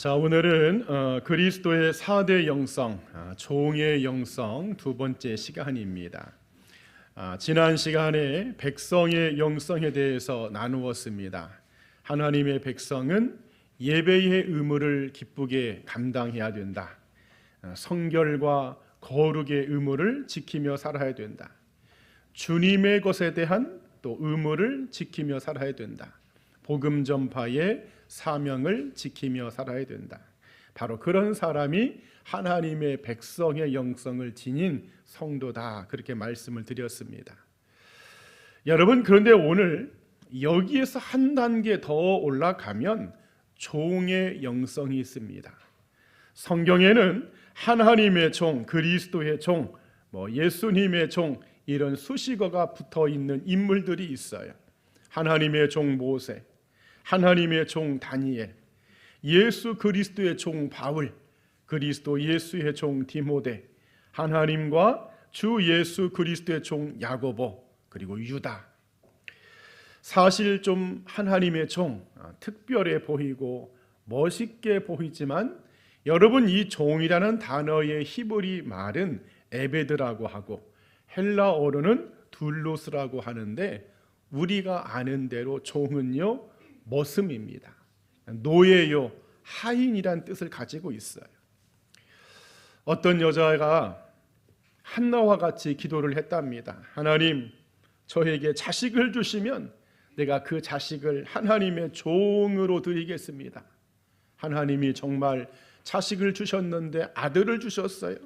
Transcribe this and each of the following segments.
자, 오늘은 그리스도의 4대 영성, 종의 영성 두 번째 시간입니다. 지난 시간에 백성의 영성에 대해서 나누었습니다. 하나님의 백성은 예배의 의무를 기쁘게 감당해야 된다. 성결과 거룩의 의무를 지키며 살아야 된다. 주님의 것에 대한 또 의무를 지키며 살아야 된다. 복음 전파의 사명을 지키며 살아야 된다. 바로 그런 사람이 하나님의 백성의 영성을 지닌 성도다, 그렇게 말씀을 드렸습니다. 여러분, 그런데 오늘 여기에서 한 단계 더 올라가면 종의 영성이 있습니다. 성경에는 하나님의 종, 그리스도의 종, 예수님의 종, 이런 수식어가 붙어 있는 인물들이 있어요. 하나님의 종 모세, 하나님의 종 다니엘, 예수 그리스도의 종 바울, 그리스도 예수의 종 디모데, 하나님과 주 예수 그리스도의 종 야고보, 그리고 유다. 사실 좀 하나님의 종 특별해 보이고 멋있게 보이지만, 여러분, 이 종이라는 단어의 히브리 말은 에베드라고 하고 헬라어로는 둘로스라고 하는데, 우리가 아는 대로 종은요 머슴입니다. 노예요, 하인이란 뜻을 가지고 있어요. 어떤 여자가 한나와 같이 기도를 했답니다. 하나님, 저에게 자식을 주시면 내가 그 자식을 하나님의 종으로 드리겠습니다. 하나님이 정말 자식을 주셨는데 아들을 주셨어요.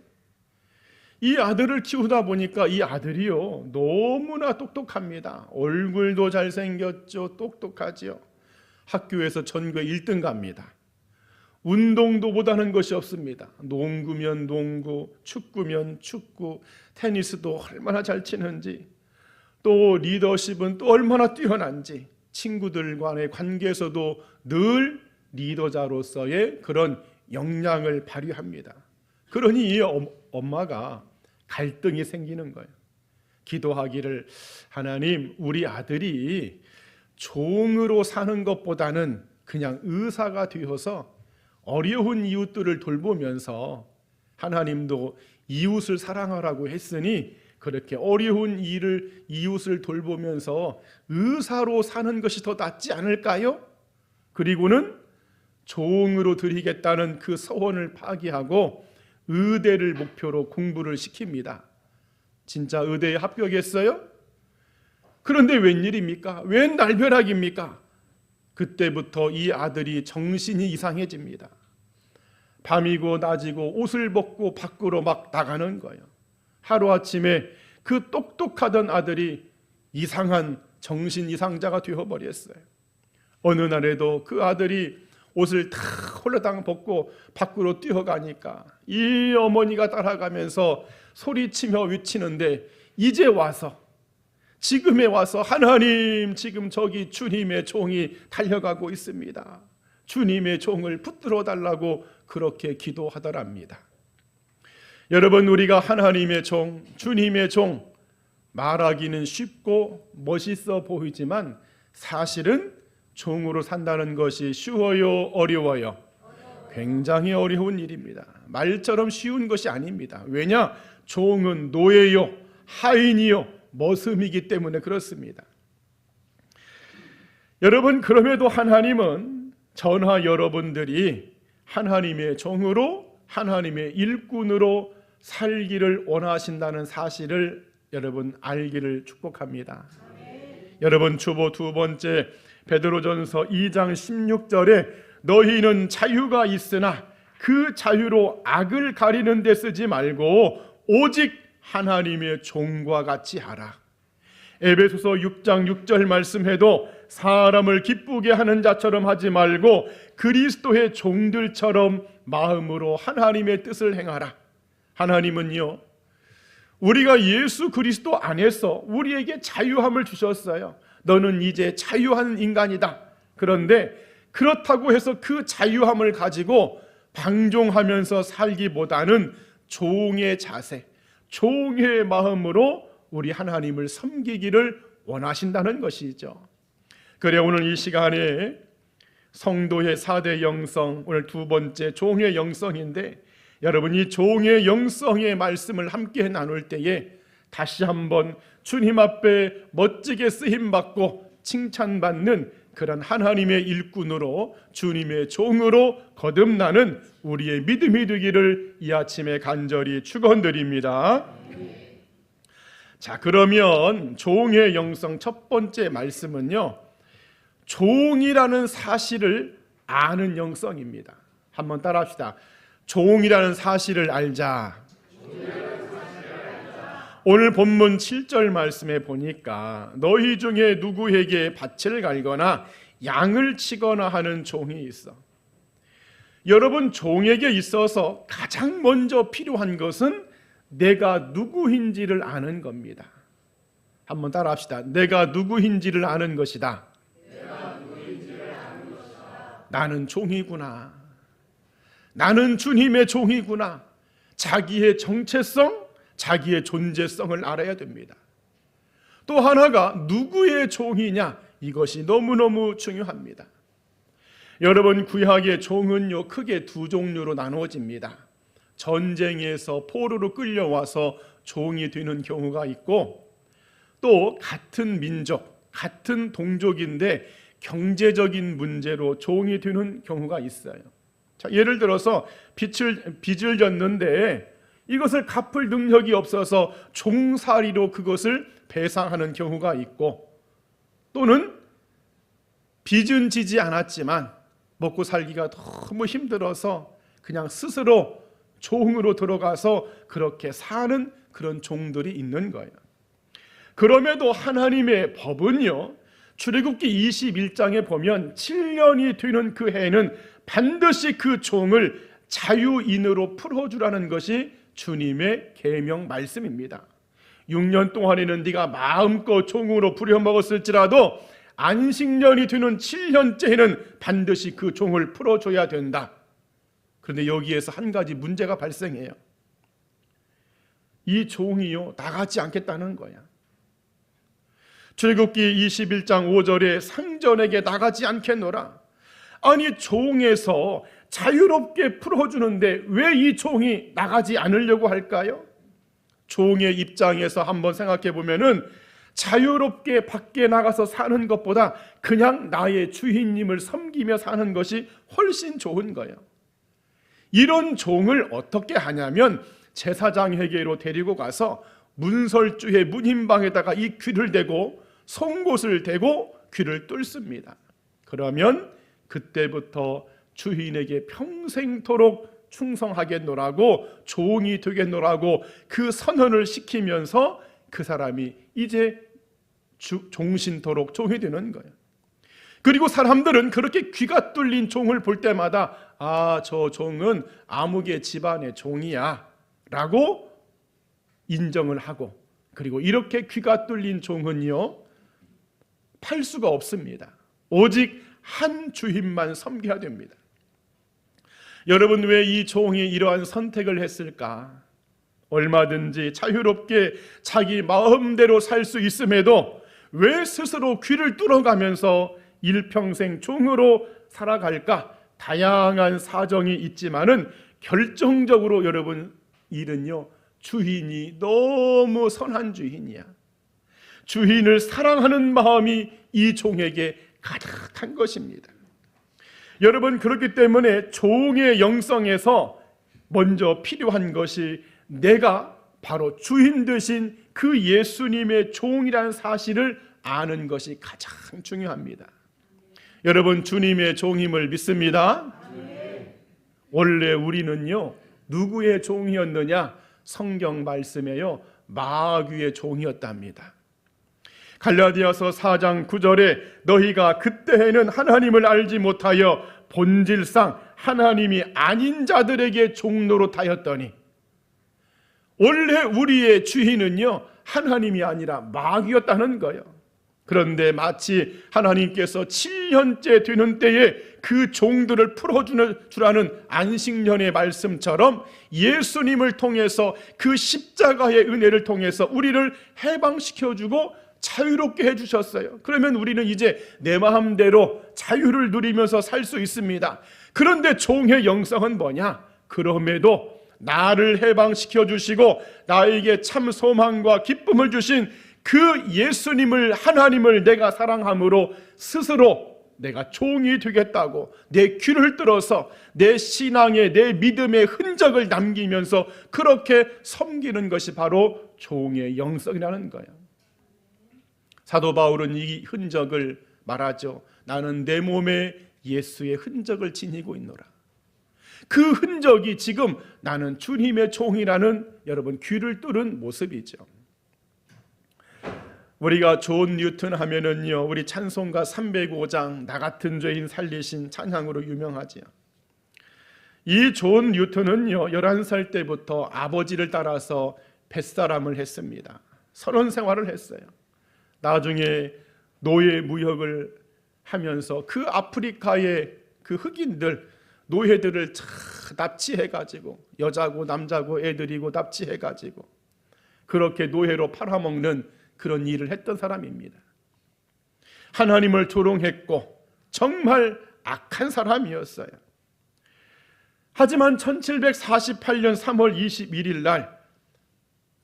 이 아들을 키우다 보니까 이 아들이요 너무나 똑똑합니다. 얼굴도 잘생겼죠. 똑똑하지요. 학교에서 전교 1등 갑니다. 운동도 못하는 것이 없습니다. 농구면 농구, 축구면 축구, 테니스도 얼마나 잘 치는지, 또 리더십은 또 얼마나 뛰어난지, 친구들 간의 관계에서도 늘 리더자로서의 그런 역량을 발휘합니다. 그러니 이 엄마가 갈등이 생기는 거예요. 기도하기를, 하나님, 우리 아들이 종으로 사는 것보다는 그냥 의사가 되어서 어려운 이웃들을 돌보면서, 하나님도 이웃을 사랑하라고 했으니 그렇게 어려운 이웃을 돌보면서 의사로 사는 것이 더 낫지 않을까요? 그리고는 종으로 드리겠다는 그 서원을 파기하고 의대를 목표로 공부를 시킵니다. 진짜 의대에 합격했어요? 그런데 웬일입니까? 웬 날벼락입니까? 그때부터 이 아들이 정신이 이상해집니다. 밤이고 낮이고 옷을 벗고 밖으로 막 나가는 거예요. 하루아침에 그 똑똑하던 아들이 이상한 정신 이상자가 되어버렸어요. 어느 날에도 그 아들이 옷을 다 홀라당 벗고 밖으로 뛰어가니까 이 어머니가 따라가면서 소리치며 외치는데, 이제 와서, 지금에 와서, 하나님, 지금 저기 주님의 종이 달려가고 있습니다. 주님의 종을 붙들어 달라고 그렇게 기도하더랍니다. 여러분, 우리가 하나님의 종, 주님의 종, 말하기는 쉽고 멋있어 보이지만 사실은 종으로 산다는 것이 쉬워요, 어려워요? 굉장히 어려운 일입니다. 말처럼 쉬운 것이 아닙니다. 왜냐? 종은 노예요, 하인이요, 머슴이기 때문에 그렇습니다. 여러분, 그럼에도 하나님은 저나 여러분들이 하나님의 종으로, 하나님의 일꾼으로 살기를 원하신다는 사실을 여러분 알기를 축복합니다. 여러분, 주보 두 번째 베드로전서 2장 16절에 너희는 자유가 있으나 그 자유로 악을 가리는 데 쓰지 말고 오직 하나님의 종과 같이 하라. 에베소서 6장 6절 말씀해도 사람을 기쁘게 하는 자처럼 하지 말고 그리스도의 종들처럼 마음으로 하나님의 뜻을 행하라. 하나님은요, 우리가 예수 그리스도 안에서 우리에게 자유함을 주셨어요. 너는 이제 자유한 인간이다. 그런데 그렇다고 해서 그 자유함을 가지고 방종하면서 살기보다는 종의 자세, 종의 마음으로 우리 하나님을 섬기기를 원하신다는 것이죠. 그래, 오늘 이 시간에 성도의 4대 영성, 오늘 두 번째 종의 영성인데, 여러분 이 종의 영성의 말씀을 함께 나눌 때에 다시 한번 주님 앞에 멋지게 쓰임받고 칭찬받는 그런 하나님의 일꾼으로, 주님의 종으로 거듭나는 우리의 믿음이 되기를 이 아침에 간절히 축원드립니다. 자, 그러면 종의 영성 첫 번째 말씀은요, 종이라는 사실을 아는 영성입니다. 한번 따라합시다. 종이라는 사실을 알자. 오늘 본문 7절 말씀에 보니까 너희 중에 누구에게 밭을 갈거나 양을 치거나 하는 종이 있어. 여러분, 종에게 있어서 가장 먼저 필요한 것은 내가 누구인지를 아는 겁니다. 한번 따라합시다. 내가 누구인지를 아는 것이다. 나는 종이구나. 나는 주님의 종이구나. 자기의 정체성, 자기의 존재성을 알아야 됩니다. 또 하나가 누구의 종이냐, 이것이 너무너무 중요합니다. 여러분, 구약의 종은요 크게 두 종류로 나누어집니다. 전쟁에서 포로로 끌려와서 종이 되는 경우가 있고, 또 같은 민족, 같은 동족인데 경제적인 문제로 종이 되는 경우가 있어요. 자, 예를 들어서 빚을 졌는데 이것을 갚을 능력이 없어서 종살이로 그것을 배상하는 경우가 있고, 또는 빚은 지지 않았지만 먹고 살기가 너무 힘들어서 그냥 스스로 종으로 들어가서 그렇게 사는 그런 종들이 있는 거예요. 그럼에도 하나님의 법은요, 출애굽기 21장에 보면 7년이 되는 그 해에는 반드시 그 종을 자유인으로 풀어주라는 것이 주님의 계명 말씀입니다. 6년 동안에는 네가 마음껏 종으로 부려먹었을지라도 안식년이 되는 7년째에는 반드시 그 종을 풀어줘야 된다. 그런데 여기에서 한 가지 문제가 발생해요. 이 종이요 나가지 않겠다는 거야. 출애굽기 21장 5절에 상전에게 나가지 않겠노라. 아니, 종에서 자유롭게 풀어주는데 왜 이 종이 나가지 않으려고 할까요? 종의 입장에서 한번 생각해 보면은 자유롭게 밖에 나가서 사는 것보다 그냥 나의 주인님을 섬기며 사는 것이 훨씬 좋은 거예요. 이런 종을 어떻게 하냐면 제사장에게로 데리고 가서 문설주의 문인방에다가 이 귀를 대고 송곳을 대고 귀를 뚫습니다. 그러면 그때부터 주인에게 평생토록 충성하겠노라고, 종이 되겠노라고 그 선언을 시키면서 그 사람이 이제 종신토록 종이 되는 거예요. 그리고 사람들은 그렇게 귀가 뚫린 종을 볼 때마다 아, 저 종은 아무개 집안의 종이야 라고 인정을 하고, 그리고 이렇게 귀가 뚫린 종은요 팔 수가 없습니다. 오직 한 주인만 섬겨야 됩니다. 여러분, 왜 이 종이 이러한 선택을 했을까? 얼마든지 자유롭게 자기 마음대로 살 수 있음에도 왜 스스로 귀를 뚫어가면서 일평생 종으로 살아갈까? 다양한 사정이 있지만은 결정적으로 여러분, 일은요 주인이 너무 선한 주인이야. 주인을 사랑하는 마음이 이 종에게 가득한 것입니다. 여러분, 그렇기 때문에 종의 영성에서 먼저 필요한 것이 내가 바로 주인 되신 그 예수님의 종이라는 사실을 아는 것이 가장 중요합니다. 여러분, 주님의 종임을 믿습니다. 원래 우리는요 누구의 종이었느냐? 성경 말씀에요 마귀의 종이었답니다. 갈라디아서 4장 9절에 너희가 그때에는 하나님을 알지 못하여 본질상 하나님이 아닌 자들에게 종노릇하였더니, 원래 우리의 주인은요 하나님이 아니라 마귀였다는 거예요. 그런데 마치 하나님께서 7년째 되는 때에 그 종들을 풀어주라는 안식년의 말씀처럼 예수님을 통해서 그 십자가의 은혜를 통해서 우리를 해방시켜주고 자유롭게 해주셨어요. 그러면 우리는 이제 내 마음대로 자유를 누리면서 살 수 있습니다. 그런데 종의 영성은 뭐냐? 그럼에도 나를 해방시켜 주시고 나에게 참 소망과 기쁨을 주신 그 예수님을, 하나님을 내가 사랑함으로 스스로 내가 종이 되겠다고 내 귀를 뚫어서 내 신앙의, 내 믿음의 흔적을 남기면서 그렇게 섬기는 것이 바로 종의 영성이라는 거예요. 사도 바울은 이 흔적을 말하죠. 나는 내 몸에 예수의 흔적을 지니고 있노라. 그 흔적이 지금 나는 주님의 종이라는 여러분 귀를 뚫은 모습이죠. 우리가 존 뉴턴 하면은요, 우리 찬송가 305장 나 같은 죄인 살리신 찬양으로 유명하지요. 이 존 뉴턴은요 11살 때부터 아버지를 따라서 뱃사람을 했습니다. 선원 생활을 했어요. 나중에 노예 무역을 하면서 그 아프리카의 그 흑인들, 노예들을 납치해가지고 여자고 남자고 애들이고 납치해가지고 그렇게 노예로 팔아먹는 그런 일을 했던 사람입니다. 하나님을 조롱했고 정말 악한 사람이었어요. 하지만 1748년 3월 21일 날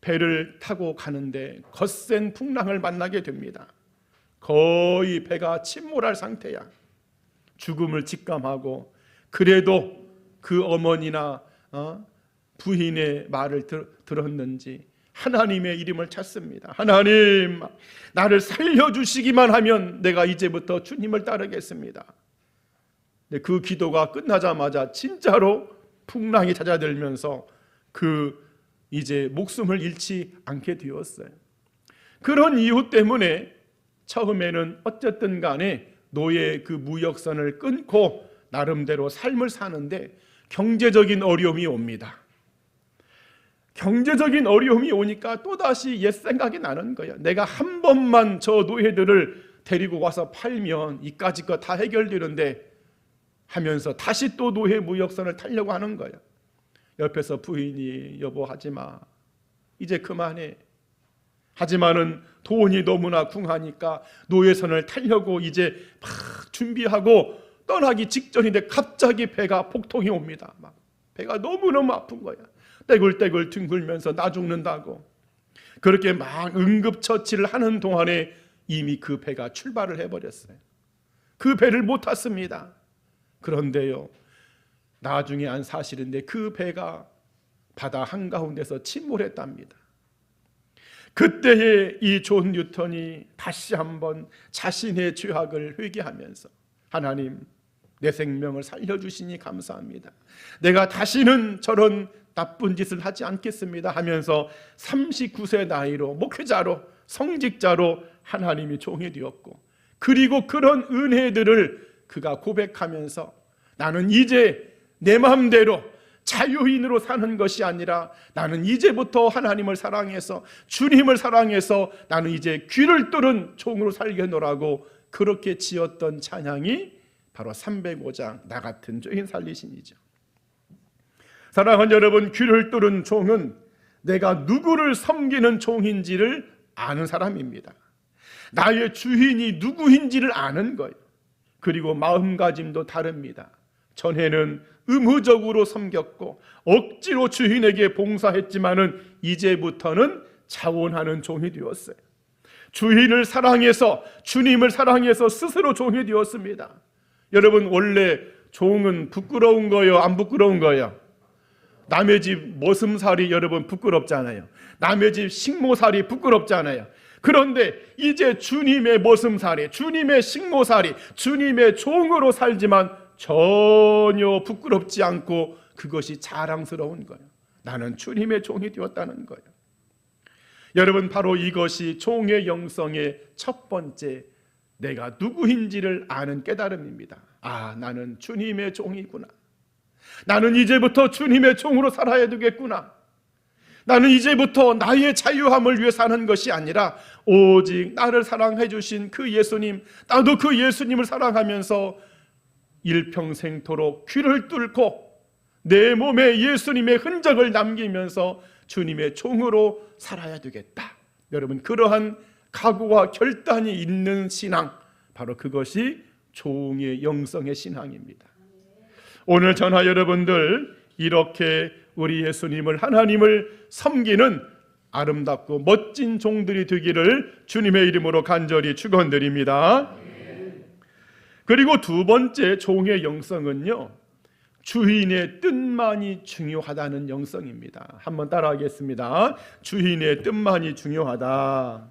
배를 타고 가는데 거센 풍랑을 만나게 됩니다. 거의 배가 침몰할 상태야. 죽음을 직감하고 그래도 그 어머니나 부인의 말을 들었는지 하나님의 이름을 찾습니다. 하나님, 나를 살려주시기만 하면 내가 이제부터 주님을 따르겠습니다. 근데 그 기도가 끝나자마자 진짜로 풍랑이 찾아들면서 이제 목숨을 잃지 않게 되었어요. 그런 이유 때문에 처음에는 어쨌든 간에 노예 그 무역선을 끊고 나름대로 삶을 사는데 경제적인 어려움이 옵니다. 경제적인 어려움이 오니까 또다시 옛 생각이 나는 거야. 내가 한 번만 저 노예들을 데리고 와서 팔면 이까짓 거 다 해결되는데 하면서 다시 또 노예 무역선을 타려고 하는 거야. 옆에서 부인이 여보 하지마, 이제 그만해. 하지만은 돈이 너무나 궁하니까 노예선을 타려고 이제 막 준비하고 떠나기 직전인데 갑자기 배가 폭통이 옵니다. 막 배가 너무너무 아픈 거야. 떼굴떼굴 둥글면서 나 죽는다고. 그렇게 막 응급처치를 하는 동안에 이미 그 배가 출발을 해버렸어요. 그 배를 못 탔습니다. 그런데요, 나중에 안 사실인데 그 배가 바다 한가운데서 침몰했답니다. 그때에 이 존 뉴턴이 다시 한번 자신의 죄악을 회개하면서 하나님, 내 생명을 살려주시니 감사합니다. 내가 다시는 저런 나쁜 짓을 하지 않겠습니다 하면서 39세 나이로 목회자로, 성직자로 하나님이 종이 되었고, 그리고 그런 은혜들을 그가 고백하면서 나는 이제 내 마음대로 자유인으로 사는 것이 아니라 나는 이제부터 하나님을 사랑해서 주님을 사랑해서 나는 이제 귀를 뚫은 종으로 살겠노라고 그렇게 지었던 찬양이 바로 305장 나 같은 죄인 살리신이죠. 사랑하는 여러분, 귀를 뚫은 종은 내가 누구를 섬기는 종인지를 아는 사람입니다. 나의 주인이 누구인지를 아는 거예요. 그리고 마음가짐도 다릅니다. 전에는 의무적으로 섬겼고 억지로 주인에게 봉사했지만은 이제부터는 자원하는 종이 되었어요. 주인을 사랑해서, 주님을 사랑해서 스스로 종이 되었습니다. 여러분, 원래 종은 부끄러운 거예요, 안 부끄러운 거예요? 남의 집 머슴살이 여러분 부끄럽잖아요. 남의 집 식모살이 부끄럽잖아요. 그런데 이제 주님의 머슴살이, 주님의 식모살이, 주님의 종으로 살지만 전혀 부끄럽지 않고 그것이 자랑스러운 거예요. 나는 주님의 종이 되었다는 거예요. 여러분, 바로 이것이 종의 영성의 첫 번째, 내가 누구인지를 아는 깨달음입니다. 아, 나는 주님의 종이구나. 나는 이제부터 주님의 종으로 살아야 되겠구나. 나는 이제부터 나의 자유함을 위해 사는 것이 아니라 오직 나를 사랑해 주신 그 예수님, 나도 그 예수님을 사랑하면서 일평생토록 귀를 뚫고 내 몸에 예수님의 흔적을 남기면서 주님의 종으로 살아야 되겠다. 여러분, 그러한 각오와 결단이 있는 신앙, 바로 그것이 종의 영성의 신앙입니다. 오늘 저나 여러분들 이렇게 우리 예수님을, 하나님을 섬기는 아름답고 멋진 종들이 되기를 주님의 이름으로 간절히 축원드립니다. 그리고 두 번째 종의 영성은요, 주인의 뜻만이 중요하다는 영성입니다. 한번 따라하겠습니다. 주인의 뜻만이 중요하다.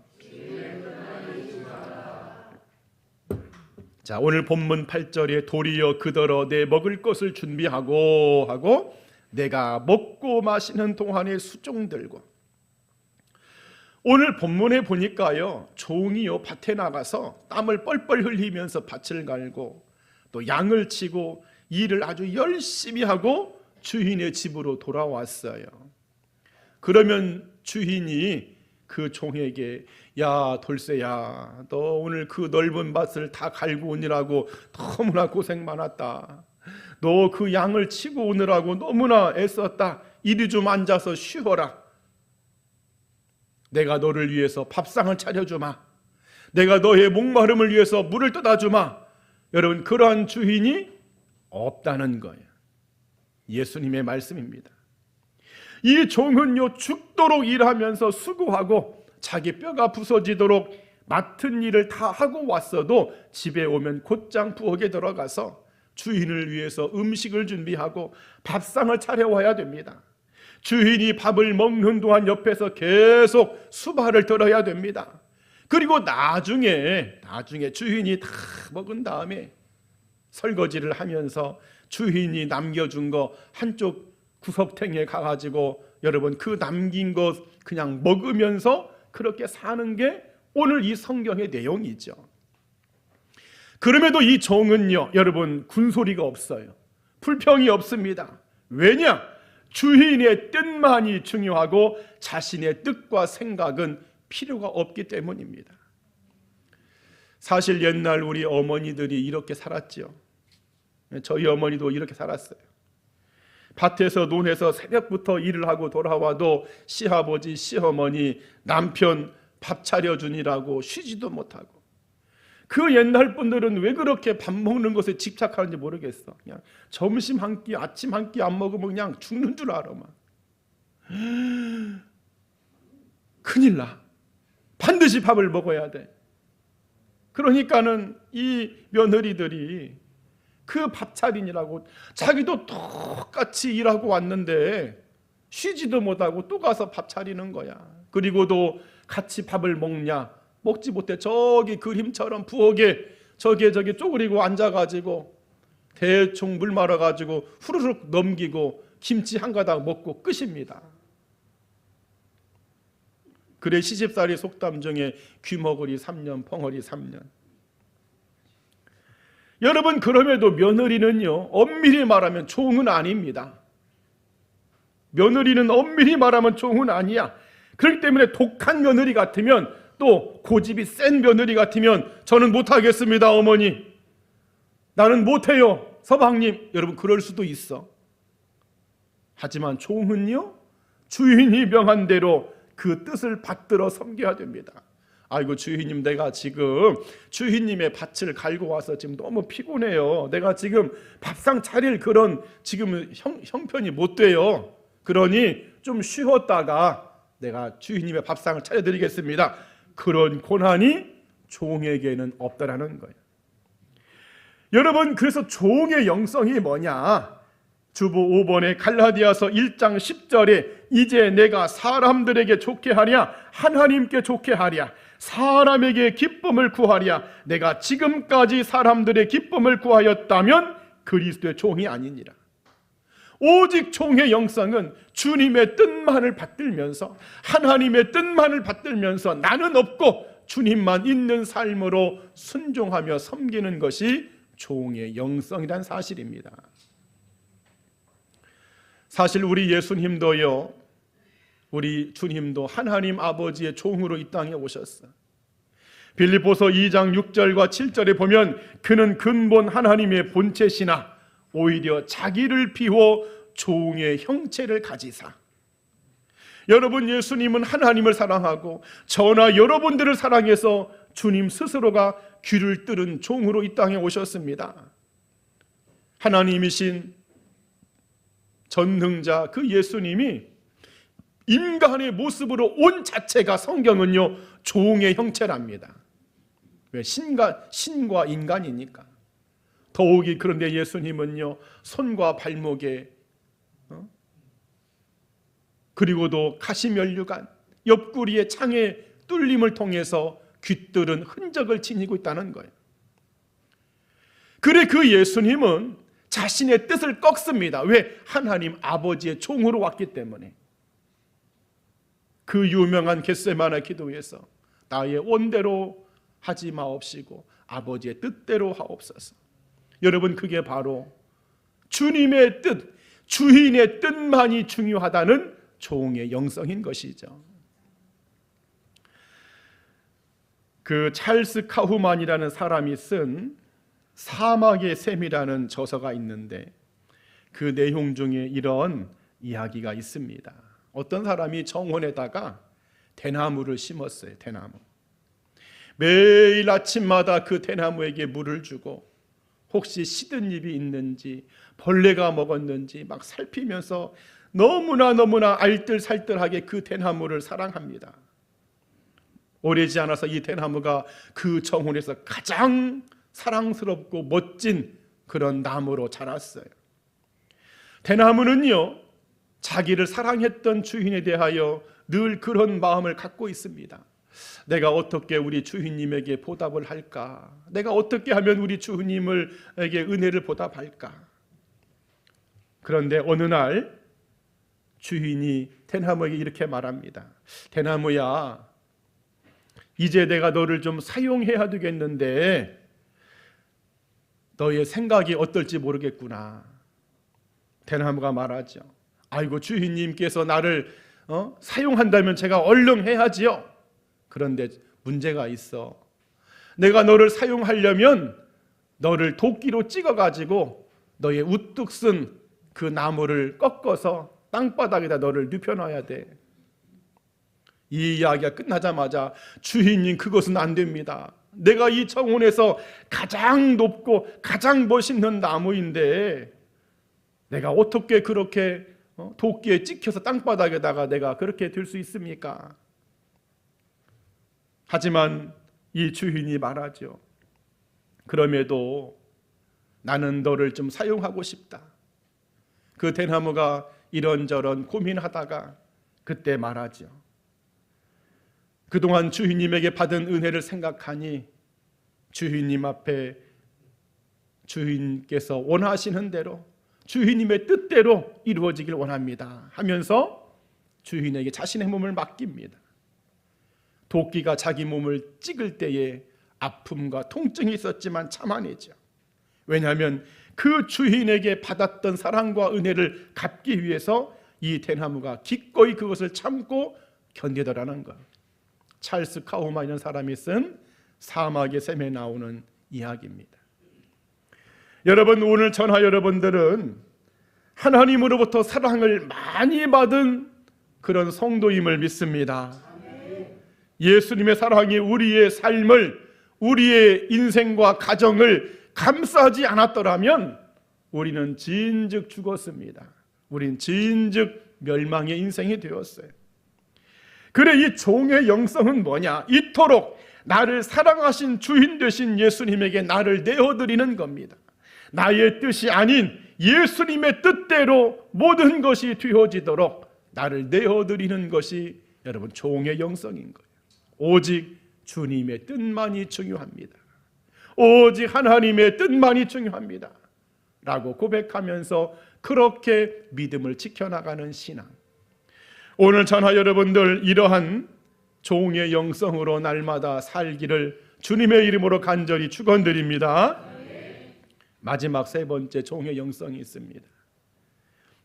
자, 오늘 본문 8절에 도리어 그더러 내 먹을 것을 준비하고 하고 내가 먹고 마시는 동안에 수종들고, 오늘 본문에 보니까요, 종이요 밭에 나가서 땀을 뻘뻘 흘리면서 밭을 갈고 또 양을 치고 일을 아주 열심히 하고 주인의 집으로 돌아왔어요. 그러면 주인이 그 종에게, 야 돌쇠야, 너 오늘 그 넓은 밭을 다 갈고 오느라고 너무나 고생 많았다. 너 그 양을 치고 오느라고 너무나 애썼다. 이리 좀 앉아서 쉬어라. 내가 너를 위해서 밥상을 차려주마. 내가 너의 목마름을 위해서 물을 떠다주마. 여러분, 그러한 주인이 없다는 거예요. 예수님의 말씀입니다. 이 종은요, 죽도록 일하면서 수고하고 자기 뼈가 부서지도록 맡은 일을 다 하고 왔어도 집에 오면 곧장 부엌에 들어가서 주인을 위해서 음식을 준비하고 밥상을 차려와야 됩니다. 주인이 밥을 먹는 동안 옆에서 계속 수발을 들어야 됩니다. 그리고 나중에 주인이 다 먹은 다음에 설거지를 하면서 주인이 남겨준 거 한쪽 구석탱이에 가가지고 여러분 그 남긴 것 그냥 먹으면서 그렇게 사는 게 오늘 이 성경의 내용이죠. 그럼에도 이 종은요, 여러분 군소리가 없어요. 불평이 없습니다. 왜냐? 주인의 뜻만이 중요하고 자신의 뜻과 생각은 필요가 없기 때문입니다. 사실 옛날 우리 어머니들이 이렇게 살았죠. 저희 어머니도 이렇게 살았어요. 밭에서 논에서 새벽부터 일을 하고 돌아와도 시아버지, 시어머니, 남편 밥 차려주니라고 쉬지도 못하고, 그 옛날 분들은 왜 그렇게 밥 먹는 것에 집착하는지 모르겠어. 그냥 점심 한 끼, 아침 한 끼 안 먹으면 그냥 죽는 줄 알아. 막. 큰일 나. 반드시 밥을 먹어야 돼. 그러니까는 이 며느리들이 그 밥 차리느라고 자기도 똑같이 일하고 왔는데 쉬지도 못하고 또 가서 밥 차리는 거야. 그리고도 같이 밥을 먹냐? 먹지 못해 저기 그림처럼 부엌에 저기 쪼그리고 앉아가지고 대충 물 말아가지고 후루룩 넘기고 김치 한 가닥 먹고 끝입니다. 그래 시집살이 속담 중에 귀머거리 3년 벙어리 3년. 여러분, 그럼에도 며느리는요, 엄밀히 말하면 종은 아닙니다. 며느리는 엄밀히 말하면 종은 아니야. 그렇기 때문에 독한 며느리 같으면, 또 고집이 센 며느리 같으면 저는 못하겠습니다 어머니, 나는 못해요 서방님, 여러분 그럴 수도 있어. 하지만 종은요, 주인이 명한 대로 그 뜻을 받들어 섬겨야 됩니다. 아이고 주인님, 내가 지금 주인님의 밭을 갈고 와서 지금 너무 피곤해요. 내가 지금 밥상 차릴 그런 지금 형편이 못 돼요. 그러니 좀 쉬었다가 내가 주인님의 밥상을 차려드리겠습니다. 그런 권한이 종에게는 없다라는 거예요. 여러분, 그래서 종의 영성이 뭐냐? 주보 5번에 갈라디아서 1장 10절에 이제 내가 사람들에게 좋게 하랴 하나님께 좋게 하랴 사람에게 기쁨을 구하랴 내가 지금까지 사람들의 기쁨을 구하였다면 그리스도의 종이 아니니라. 오직 종의 영성은 주님의 뜻만을 받들면서 하나님의 뜻만을 받들면서 나는 없고 주님만 있는 삶으로 순종하며 섬기는 것이 종의 영성이란 사실입니다. 사실 우리 예수님도요, 우리 주님도 하나님 아버지의 종으로 이 땅에 오셨어. 빌립보서 2장 6절과 7절에 보면 그는 근본 하나님의 본체시나 오히려 자기를 비워 종의 형체를 가지사. 여러분, 예수님은 하나님을 사랑하고 저나 여러분들을 사랑해서 주님 스스로가 귀를 뚫은 종으로 이 땅에 오셨습니다. 하나님이신 전능자 그 예수님이 인간의 모습으로 온 자체가 성경은요 종의 형체랍니다. 왜? 신과 인간이니까. 더욱이 그런데 예수님은요 손과 발목에 그리고도 가시면류관, 옆구리의 창의 뚫림을 통해서 귀뚫은 흔적을 지니고 있다는 거예요. 그래 그 예수님은 자신의 뜻을 꺾습니다. 왜? 하나님 아버지의 종으로 왔기 때문에. 그 유명한 겟세마네 기도에서 나의 원대로 하지 마옵시고 아버지의 뜻대로 하옵소서. 여러분, 그게 바로 주님의 뜻, 주인의 뜻만이 중요하다는 종의 영성인 것이죠. 그 찰스 카후만이라는 사람이 쓴 사막의 샘이라는 저서가 있는데 그 내용 중에 이런 이야기가 있습니다. 어떤 사람이 정원에다가 대나무를 심었어요. 대나무. 매일 아침마다 그 대나무에게 물을 주고 혹시 시든 잎이 있는지 벌레가 먹었는지 막 살피면서 너무나 알뜰살뜰하게 그 대나무를 사랑합니다. 오래지 않아서 이 대나무가 그 정원에서 가장 사랑스럽고 멋진 그런 나무로 자랐어요. 대나무는요 자기를 사랑했던 주인에 대하여 늘 그런 마음을 갖고 있습니다. 내가 어떻게 우리 주인님에게 보답을 할까? 내가 어떻게 하면 우리 주인님에게 은혜를 보답할까? 그런데 어느 날 주인이 대나무에게 이렇게 말합니다. 대나무야, 이제 내가 너를 좀 사용해야 되겠는데 너의 생각이 어떨지 모르겠구나. 대나무가 말하죠. 아이고, 주인님께서 나를 사용한다면 제가 얼른 해야지요. 그런데 문제가 있어. 내가 너를 사용하려면 너를 도끼로 찍어가지고 너의 우뚝 쓴 그 나무를 꺾어서 땅바닥에다 너를 눕혀놔야 돼. 이 이야기가 끝나자마자 주인님, 그것은 안 됩니다. 내가 이 정원에서 가장 높고 가장 멋있는 나무인데 내가 어떻게 그렇게 도끼에 찍혀서 땅바닥에다가 내가 그렇게 들 수 있습니까? 하지만 이 주인이 말하죠. 그럼에도 나는 너를 좀 사용하고 싶다. 그 대나무가 이런저런 고민하다가 그때 말하죠. 그동안 주인님에게 받은 은혜를 생각하니 주인님 앞에 주인께서 원하시는 대로 주인님의 뜻대로 이루어지길 원합니다 하면서 주인에게 자신의 몸을 맡깁니다. 도끼가 자기 몸을 찍을 때에 아픔과 통증이 있었지만 참아내죠. 왜냐하면 그 주인에게 받았던 사랑과 은혜를 갚기 위해서 이 대나무가 기꺼이 그것을 참고 견디더라는 것. 찰스 카우만이라는 사람이 쓴 사막의 샘에 나오는 이야기입니다. 여러분, 오늘 저나 여러분들은 하나님으로부터 사랑을 많이 받은 그런 성도임을 믿습니다. 예수님의 사랑이 우리의 삶을, 우리의 인생과 가정을 감싸지 않았더라면 우리는 진즉 죽었습니다. 우린 진즉 멸망의 인생이 되었어요. 그래, 이 종의 영성은 뭐냐? 이토록 나를 사랑하신 주인 되신 예수님에게 나를 내어드리는 겁니다. 나의 뜻이 아닌 예수님의 뜻대로 모든 것이 되어지도록 나를 내어드리는 것이 여러분 종의 영성인 거예요. 오직 주님의 뜻만이 중요합니다. 오직 하나님의 뜻만이 중요합니다 라고 고백하면서 그렇게 믿음을 지켜나가는 신앙. 오늘 저나 여러분들 이러한 종의 영성으로 날마다 살기를 주님의 이름으로 간절히 축원드립니다. 마지막 세 번째 종의 영성이 있습니다.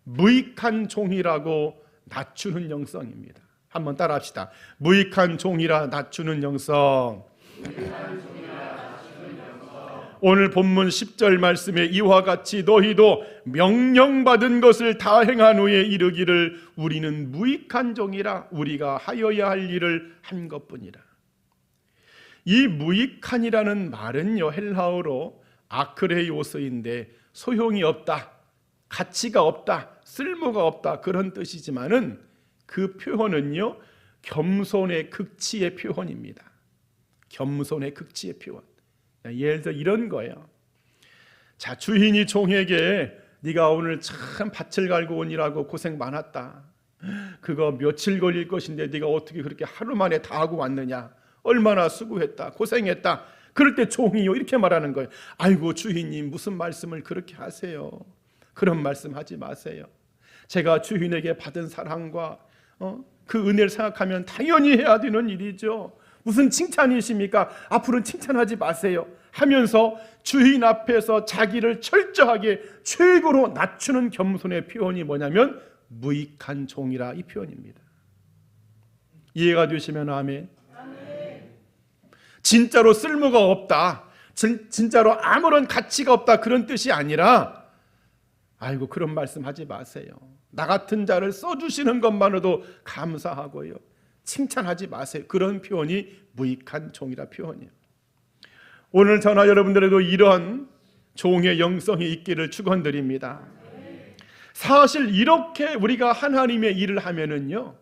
무익한 종이라고 낮추는 영성입니다. 한번 따라합시다. 무익한 종이라 낮추는 영성. 오늘 본문 10절 말씀에 이와 같이 너희도 명령받은 것을 다 행한 후에 이르기를 우리는 무익한 종이라 우리가 하여야 할 일을 한 것뿐이라. 이 무익한이라는 말은요, 헬라어로 아크레이오스인데 소용이 없다, 가치가 없다, 쓸모가 없다, 그런 뜻이지만은 그 표현은요, 겸손의 극치의 표현입니다. 겸손의 극치의 표현. 예를 들어 이런 거예요. 자, 주인이 종에게 네가 오늘 참 밭을 갈고 오니라고 고생 많았다. 그거 며칠 걸릴 것인데 네가 어떻게 그렇게 하루 만에 다 하고 왔느냐. 얼마나 수고했다, 고생했다. 그럴 때 종이요 이렇게 말하는 거예요. 아이고 주인님, 무슨 말씀을 그렇게 하세요. 그런 말씀 하지 마세요. 제가 주인에게 받은 사랑과 그 은혜를 생각하면 당연히 해야 되는 일이죠. 무슨 칭찬이십니까? 앞으로는 칭찬하지 마세요 하면서 주인 앞에서 자기를 철저하게 최고로 낮추는 겸손의 표현이 뭐냐면 무익한 종이라, 이 표현입니다. 이해가 되시면 아멘. 진짜로 쓸모가 없다, 진짜로 아무런 가치가 없다, 그런 뜻이 아니라 아이고 그런 말씀 하지 마세요. 나 같은 자를 써주시는 것만으로도 감사하고요, 칭찬하지 마세요. 그런 표현이 무익한 종이라 표현이에요. 오늘 저나 여러분들에도 이런 종의 영성이 있기를 축원드립니다. 사실 이렇게 우리가 하나님의 일을 하면은요,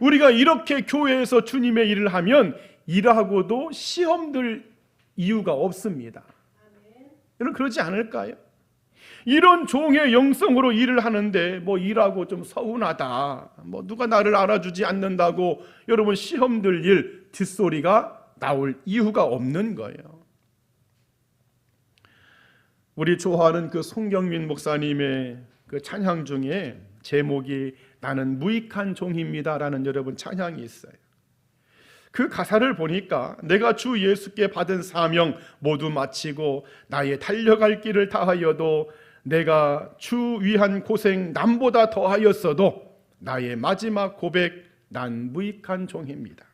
우리가 이렇게 교회에서 주님의 일을 하면 일하고도 시험 들 이유가 없습니다. 여러분 그러지 않을까요? 이런 종의 영성으로 일을 하는데 뭐 일하고 좀 서운하다, 뭐 누가 나를 알아주지 않는다고 여러분 시험 들 일, 뒷소리가 나올 이유가 없는 거예요. 우리 좋아하는 그 송경민 목사님의 그 찬양 중에 제목이 나는 무익한 종입니다 라는 여러분 찬양이 있어요. 그 가사를 보니까 내가 주 예수께 받은 사명 모두 마치고 나의 달려갈 길을 다하여도 내가 주 위한 고생 남보다 더하였어도 나의 마지막 고백, 난 무익한 종입니다.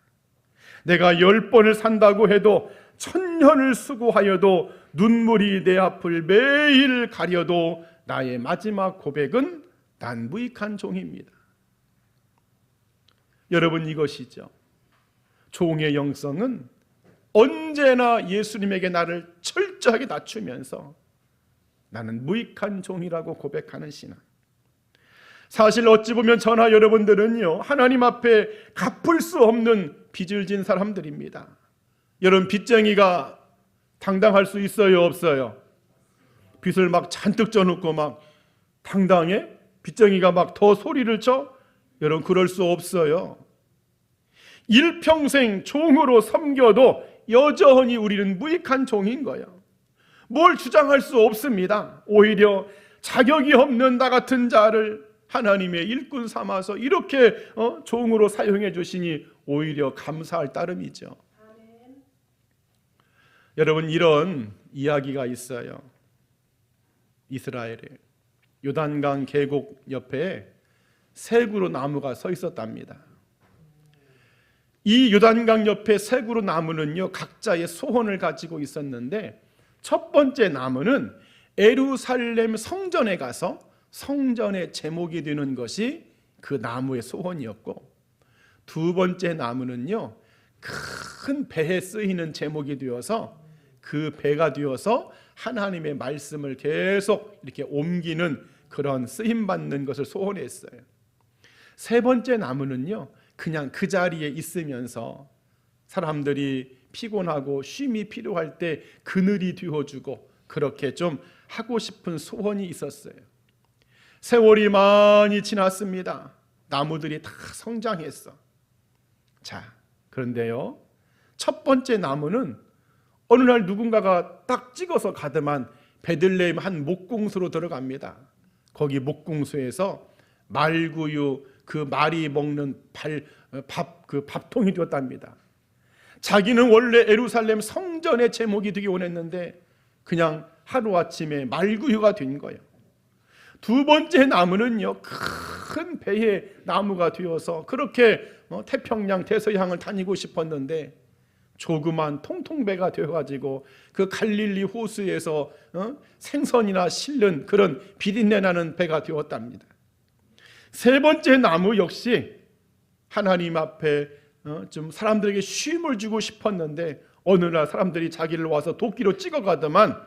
내가 10번을 산다고 해도 1000년을 수고하여도 눈물이 내 앞을 매일 가려도 나의 마지막 고백은 난 무익한 종입니다. 여러분 이것이죠. 종의 영성은 언제나 예수님에게 나를 철저하게 낮추면서 나는 무익한 종이라고 고백하는 신앙. 사실 어찌 보면 저나 여러분들은요, 하나님 앞에 갚을 수 없는 빚을 진 사람들입니다. 여러분 빚쟁이가 당당할 수 있어요, 없어요? 빚을 막 잔뜩 져놓고 막 당당해? 빚쟁이가 막 더 소리를 쳐? 여러분 그럴 수 없어요. 일평생 종으로 섬겨도 여전히 우리는 무익한 종인 거예요. 뭘 주장할 수 없습니다. 오히려 자격이 없는 나 같은 자를 하나님의 일꾼 삼아서 이렇게 종으로 사용해 주시니 오히려 감사할 따름이죠. 여러분 이런 이야기가 있어요. 이스라엘에 요단강 계곡 옆에 세 그루 나무가 서 있었답니다. 이 요단강 옆에 세 그루 나무는요, 각자의 소원을 가지고 있었는데 첫 번째 나무는 예루살렘 성전에 가서 성전의 제목이 되는 것이 그 나무의 소원이었고, 두 번째 나무는요, 큰 배에 쓰이는 제목이 되어서 그 배가 되어서 하나님의 말씀을 계속 이렇게 옮기는 그런 쓰임받는 것을 소원했어요. 세 번째 나무는요, 그냥 그 자리에 있으면서 사람들이 피곤하고 쉼이 필요할 때 그늘이 되어주고 그렇게 좀 하고 싶은 소원이 있었어요. 세월이 많이 지났습니다. 나무들이 다 성장했어. 자, 그런데요, 첫 번째 나무는 어느 날 누군가가 딱 찍어서 가더만 베들레헴 한 목공소로 들어갑니다. 거기 목공소에서 말구유, 그 말이 먹는 그 밥통이 되었답니다. 자기는 원래 예루살렘 성전의 제목이 되기 원했는데 그냥 하루아침에 말구유가 된 거예요. 두 번째 나무는요, 큰 배의 나무가 되어서 그렇게 태평양 대서양을 다니고 싶었는데 조그만 통통배가 되어가지고 그 갈릴리 호수에서 생선이나 실는 그런 비린내 나는 배가 되었답니다. 세 번째 나무 역시 하나님 앞에 좀 사람들에게 쉼을 주고 싶었는데 어느 날 사람들이 자기를 와서 도끼로 찍어가더만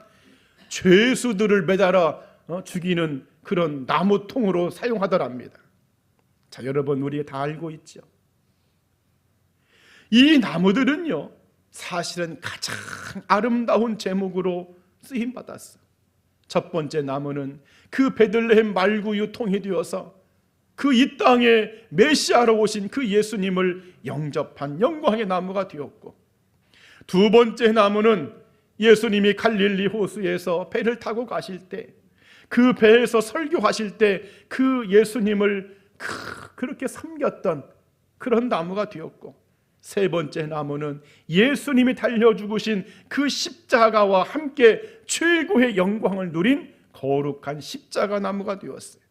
죄수들을 매달아 죽이는 그런 나무통으로 사용하더랍니다. 자, 여러분, 우리 다 알고 있죠. 이 나무들은요, 사실은 가장 아름다운 제목으로 쓰임받았어. 첫 번째 나무는 그 베들레헴 말구유 통이 되어서 그 이 땅에 메시아로 오신 그 예수님을 영접한 영광의 나무가 되었고, 두 번째 나무는 예수님이 갈릴리 호수에서 배를 타고 가실 때, 그 배에서 설교하실 때 그 예수님을 그렇게 섬겼던 그런 나무가 되었고, 세 번째 나무는 예수님이 달려 죽으신 그 십자가와 함께 최고의 영광을 누린 거룩한 십자가 나무가 되었어요.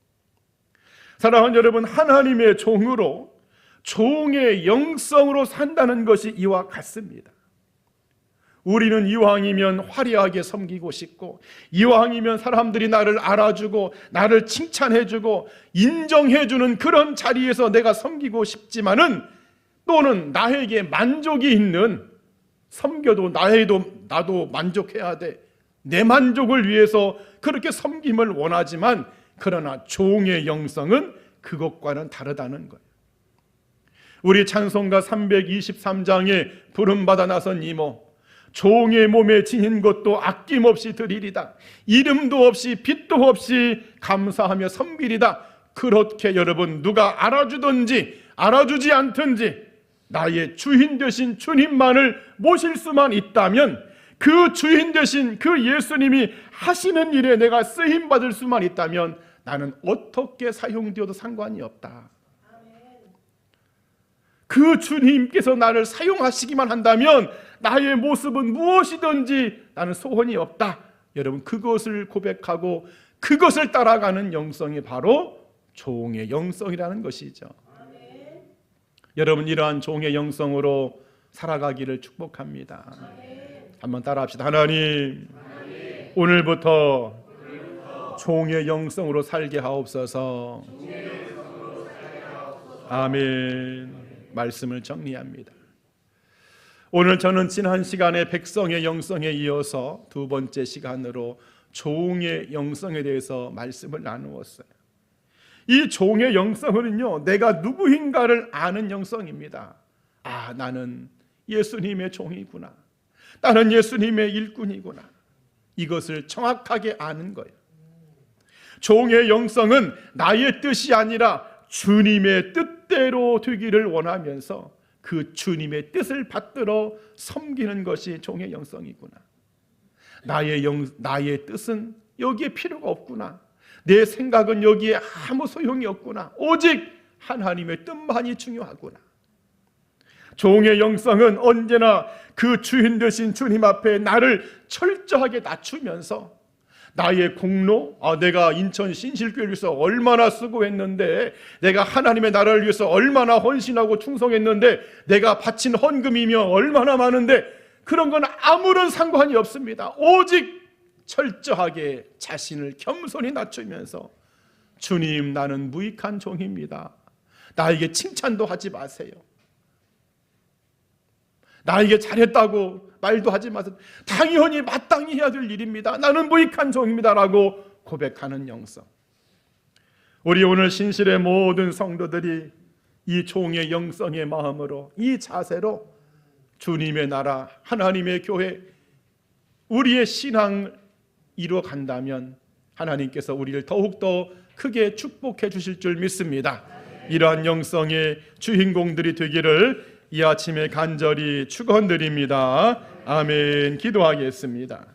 사랑하는 여러분, 하나님의 종으로 종의 영성으로 산다는 것이 이와 같습니다. 우리는 이왕이면 화려하게 섬기고 싶고, 이왕이면 사람들이 나를 알아주고 나를 칭찬해주고 인정해주는 그런 자리에서 내가 섬기고 싶지만은, 또는 나에게 만족이 있는, 섬겨도 나도 만족해야 돼, 내 만족을 위해서 그렇게 섬김을 원하지만, 그러나 종의 영성은 그것과는 다르다는 거예요. 우리 찬송가 323장에 부름받아 나선 이모, 종의 몸에 지닌 것도 아낌없이 드리리다, 이름도 없이 빛도 없이 감사하며 섬기리다. 그렇게 여러분, 누가 알아주든지 알아주지 않든지 나의 주인 되신 주님만을 모실 수만 있다면, 그 주인 되신 그 예수님이 하시는 일에 내가 쓰임받을 수만 있다면 나는 어떻게 사용되어도 상관이 없다. 그 주님께서 나를 사용하시기만 한다면 나의 모습은 무엇이든지 나는 소원이 없다. 여러분, 그것을 고백하고 그것을 따라가는 영성이 바로 종의 영성이라는 것이죠. 아멘. 여러분, 이러한 종의 영성으로 살아가기를 축복합니다. 아멘. 한번 따라합시다. 하나님, 아멘. 오늘부터 종의 영성으로 살게 하옵소서. 아멘. 말씀을 정리합니다. 오늘 저는 지난 시간에 백성의 영성에 이어서 두 번째 시간으로 종의 영성에 대해서 말씀을 나누었어요. 이 종의 영성은요, 내가 누구인가를 아는 영성입니다. 아, 나는 예수님의 종이구나, 나는 예수님의 일꾼이구나, 이것을 정확하게 아는 거예요. 종의 영성은 나의 뜻이 아니라 주님의 뜻대로 되기를 원하면서 그 주님의 뜻을 받들어 섬기는 것이 종의 영성이구나. 나의 뜻은 여기에 필요가 없구나. 내 생각은 여기에 아무 소용이 없구나. 오직 하나님의 뜻만이 중요하구나. 종의 영성은 언제나 그 주인 되신 주님 앞에 나를 철저하게 낮추면서 나의 공로, 내가 인천 신실교회를 위해서 얼마나 수고했는데, 내가 하나님의 나라를 위해서 얼마나 헌신하고 충성했는데, 내가 바친 헌금이며 얼마나 많은데, 그런 건 아무런 상관이 없습니다. 오직 철저하게 자신을 겸손히 낮추면서, 주님, 나는 무익한 종입니다. 나에게 칭찬도 하지 마세요. 나에게 잘했다고 말도 하지 마세요. 당연히 마땅히 해야 될 일입니다. 나는 무익한 종입니다 라고 고백하는 영성. 우리 오늘 신실의 모든 성도들이 이 종의 영성의 마음으로, 이 자세로 주님의 나라, 하나님의 교회, 우리의 신앙을 이루어간다면 하나님께서 우리를 더욱더 크게 축복해 주실 줄 믿습니다. 이러한 영성의 주인공들이 되기를 이 아침에 간절히 축원드립니다. 아멘. 기도하겠습니다.